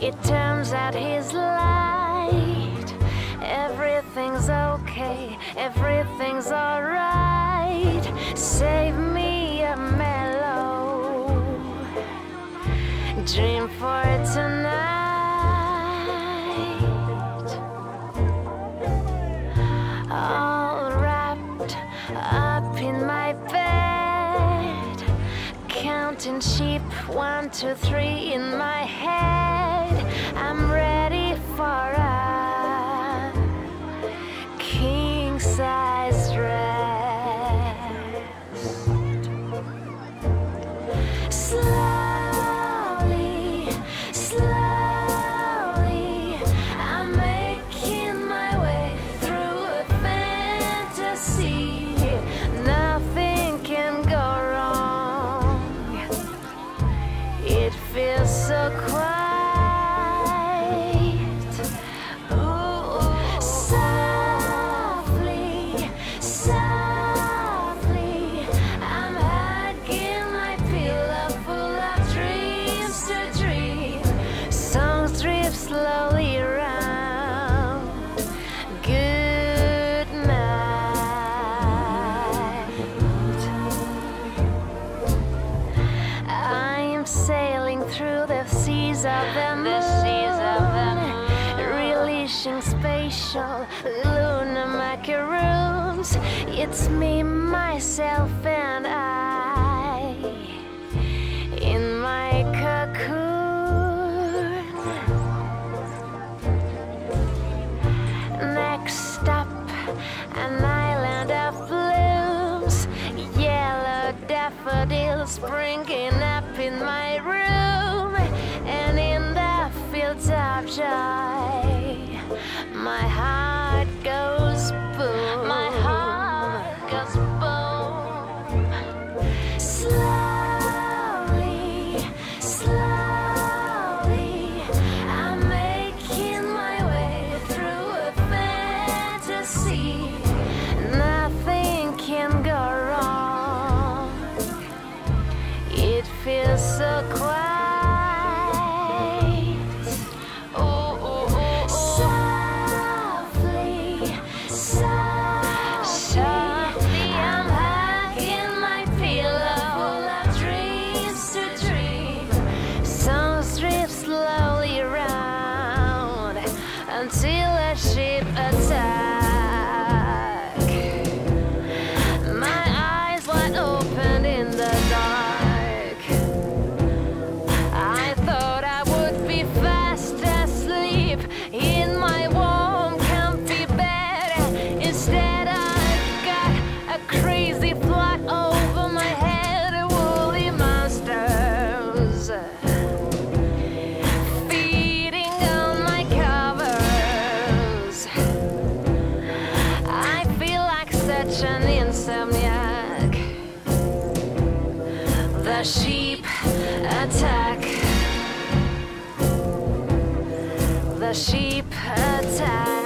It turns out he's lied. Everything's okay, everything's alright. Save me a mellow dream for tonight. All wrapped up in my bed, counting sheep, 1, 2, 3 in my head. I'm ready for a king-size rest. Slowly, slowly, I'm making my way through a fantasy. Nothing can go wrong. It feels so quiet. Ooh, softly, softly, I'm hugging my pillow full of dreams to dream. Songs drift slowly around. Good night. I'm sailing through the seas of the moon, releasing spatial lunar macaroons. It's me, myself, and I in my cocoon. Next stop, an island of blooms, yellow daffodils springing up in my room. And in the fields of joy, my heart goes boom. My heart goes boom. Slowly, slowly, I'm making my way through a fantasy. Nothing can go wrong. It feels so quiet. Until a ship attack, my eyes wide open in the dark. I thought I would be fast asleep in my warm, comfy bed. Instead, I've got a crazy flock over my head, woolly monsters an insomniac. The sheep attack. The sheep attack.